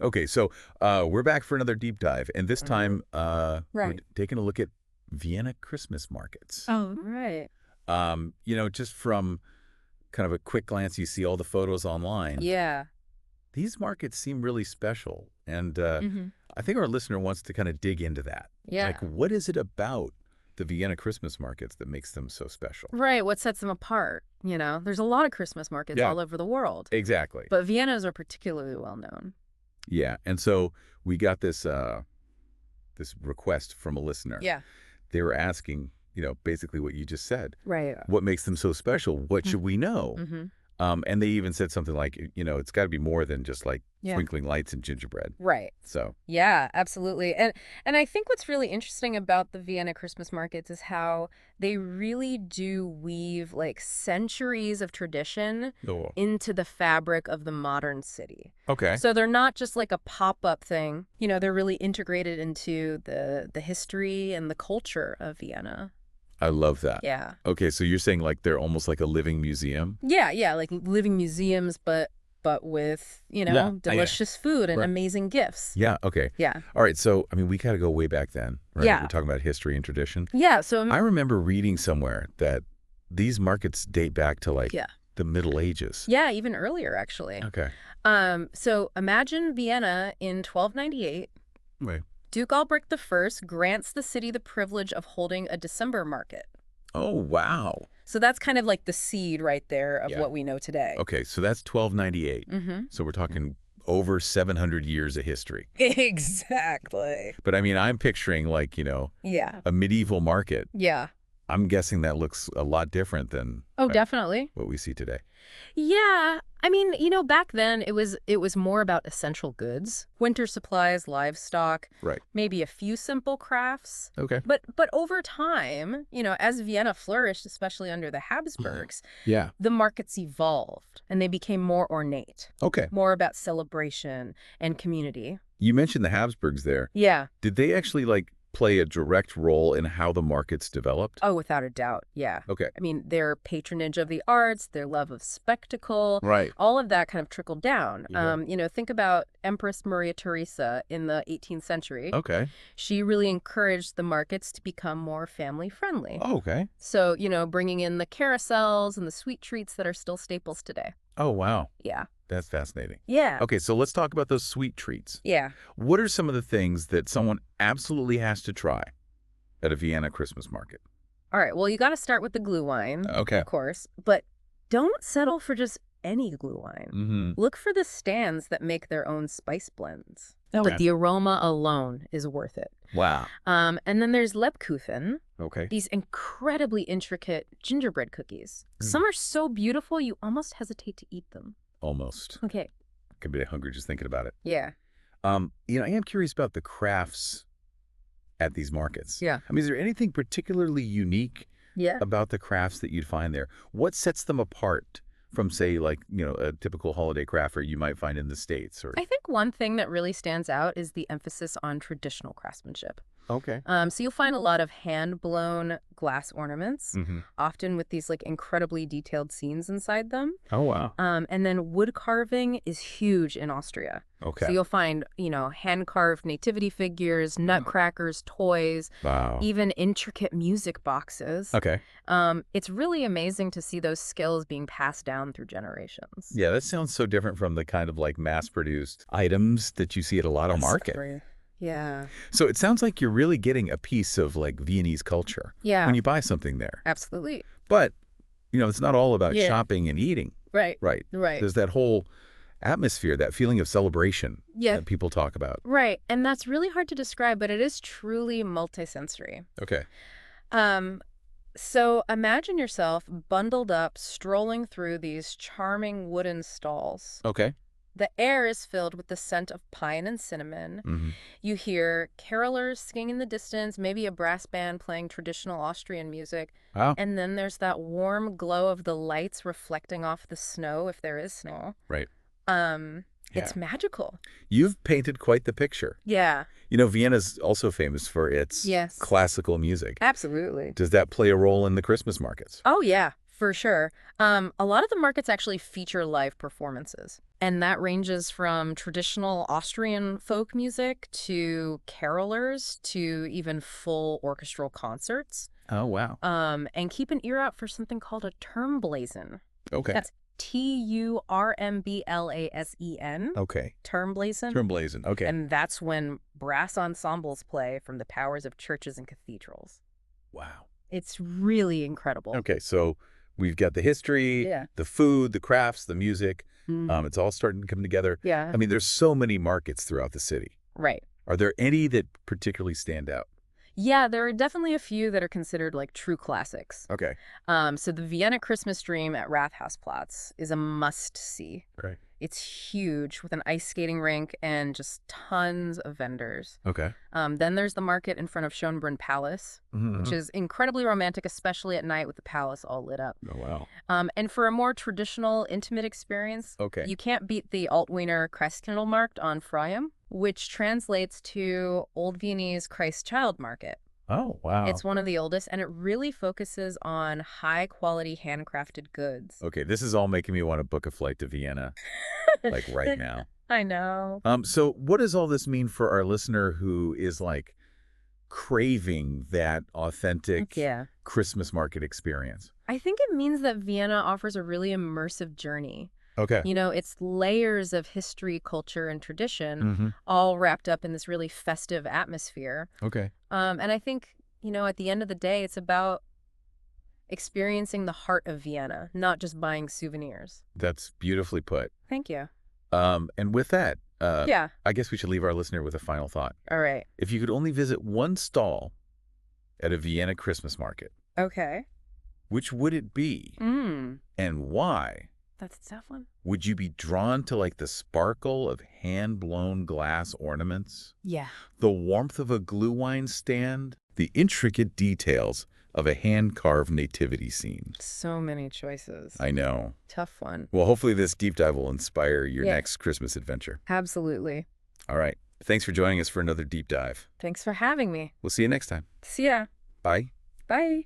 Okay, so we're back for another deep dive, and this time we're Right. taking a look at Vienna Christmas markets. Oh, right. Just from kind of a quick glance, you see all the photos online. Yeah. These markets seem really special, and Hmm. I think our listener wants to kind of dig into that. Like, Yeah. what is it about the Vienna Christmas markets that makes them so special? Right. What sets them apart? There's a lot of Christmas markets Yeah, all over the world, exactly. but Vienna's are particularly well known. Yeah, and so we got this request from a listener. Yeah. They were asking, basically what you just said. Right. What makes them so special? What should we know? Mm-hmm. And they even said something like, it's got to be more than just like Yeah. twinkling lights and gingerbread. Right. So, Yeah, absolutely. And I think what's really interesting about the Vienna Christmas markets is how they really do weave like centuries of tradition oh, into the fabric of the modern city. okay. So they're not just like a pop-up thing. They're really integrated into the history and the culture of Vienna. I love that. Yeah. Okay, so you're saying like they're almost like a living museum? Yeah, yeah, like living museums but with, Yeah. delicious food and Right. amazing gifts. Yeah, okay. Yeah. All right, so, I mean, we got to go way back then, right? Yeah. We're talking about history and tradition. Yeah, so I remember reading somewhere that these markets date back to like yeah. the Middle Ages. Yeah, even earlier actually. Okay. So imagine Vienna in 1298. Wait. Duke Albrecht I grants the city the privilege of holding a December market. Oh, wow. So that's kind of like the seed right there of Yeah. what we know today. Okay, so that's 1298. Mm-hmm. So we're talking over 700 years of history. Exactly. But I mean, I'm picturing like, Yeah. a medieval market. Yeah. I'm guessing that looks a lot different than Oh, definitely. what we see today. Yeah. I mean, back then it was more about essential goods, winter supplies, livestock, Right. maybe a few simple crafts. Okay. But over time, as Vienna flourished, especially under the Habsburgs, Yeah. the markets evolved and they became more ornate, Okay. more about celebration and community. You mentioned the Habsburgs there. Yeah. Did they actually like play a direct role in how the markets developed? Oh, without a doubt. Yeah. Okay. I mean, their patronage of the arts, their love of spectacle, Right. all of that kind of trickled down. Yeah. Think about Empress Maria Theresa in the 18th century. Okay. She really encouraged the markets to become more family friendly. Oh, okay. So, bringing in the carousels and the sweet treats that are still staples today. Oh, wow. Yeah. That's fascinating. Yeah. Okay, so let's talk about those sweet treats. Yeah. What are some of the things that someone absolutely has to try at a Vienna Christmas market? All right. Well, you got to start with the glue wine, Okay. of course, but don't settle for just any glue wine. Mm-hmm. Look for the stands that make their own spice blends. Okay. Like the aroma alone is worth it. Wow. And then there's Lebkuchen, Okay. these incredibly intricate gingerbread cookies. Mm. Some are so beautiful, you almost hesitate to eat them. Almost. Okay. Could be hungry just thinking about it. Yeah. I am curious about the crafts at these markets. Yeah. I mean, is there anything particularly unique Yeah. about the crafts that you'd find there? What sets them apart from, say, like, a typical holiday craft you might find in the States? Or I think one thing that really stands out is the emphasis on traditional craftsmanship. Okay. So you'll find a lot of hand-blown glass ornaments, Mm-hmm. often with these like incredibly detailed scenes inside them. Oh, wow. And then wood carving is huge in Austria. Okay. So you'll find, hand-carved nativity figures, nutcrackers, toys, Wow. even intricate music boxes. Okay. It's really amazing to see those skills being passed down through generations. Yeah, that sounds so different from the kind of like mass-produced items that you see at a lot of market. Yeah. So it sounds like you're really getting a piece of like Viennese culture Yeah. when you buy something there. Absolutely. But, it's not all about Yeah. shopping and eating. Right. Right. Right. There's that whole atmosphere, that feeling of celebration Yeah. that people talk about. Right. And that's really hard to describe, but it is truly multisensory. Okay. So imagine yourself bundled up, strolling through these charming wooden stalls. Okay. The air is filled with the scent of pine and cinnamon. Mm-hmm. You hear carolers singing in the distance, maybe a brass band playing traditional Austrian music. Wow. And then there's that warm glow of the lights reflecting off the snow, if there is snow. Right. It's magical. You've painted quite the picture. Yeah. Vienna's also famous for its Yes. classical music. Absolutely. Does that play a role in the Christmas markets? Oh, yeah, for sure. A lot of the markets actually feature live performances. And that ranges from traditional Austrian folk music to carolers to even full orchestral concerts. Oh, wow. And keep an ear out for something called a termblazen. Okay. That's Turmblasen. Okay. Termblazen. Termblazen. Okay. And that's when brass ensembles play from the towers of churches and cathedrals. Wow. It's really incredible. Okay, so we've got the history, Yeah. the food, the crafts, the music. Mm. It's all starting to come together. Yeah. I mean, there's so many markets throughout the city. Right. Are there any that particularly stand out? Yeah, there are definitely a few that are considered like true classics. Okay. So the Vienna Christmas Dream at Rathausplatz is a must-see. Right. It's huge with an ice skating rink and just tons of vendors. Okay. Then there's the market in front of Schönbrunn Palace, which is incredibly romantic, especially at night with the palace all lit up. Oh, wow. And for a more traditional, intimate experience, Okay. you can't beat the Altwiener Christkindlmarkt on Freyum, which translates to Old Viennese Christ Child Market. Oh, wow. It's one of the oldest, and it really focuses on high-quality handcrafted goods. Okay, this is all making me want to book a flight to Vienna, like right now. I know. So what does all this mean for our listener who is like craving that authentic Yeah. Christmas market experience? I think it means that Vienna offers a really immersive journey. Okay. You know, it's layers of history, culture, and tradition Mm-hmm. all wrapped up in this really festive atmosphere. Okay. And I think, you know, at the end of the day, it's about experiencing the heart of Vienna, not just buying souvenirs. That's beautifully put. Thank you. And with that, Yeah. I guess we should leave our listener with a final thought. All right. If you could only visit one stall at a Vienna Christmas market, Okay. which would it be and why? That's a tough one. Would you be drawn to like the sparkle of hand-blown glass ornaments, Yeah. the warmth of a glue wine stand, the intricate details of a hand-carved nativity scene? So many choices. I know. Tough one. Well, hopefully this deep dive will inspire your Yeah. next Christmas adventure. Absolutely. All right. Thanks for joining us for another deep dive. Thanks for having me. We'll see you next time. See ya. Bye. Bye.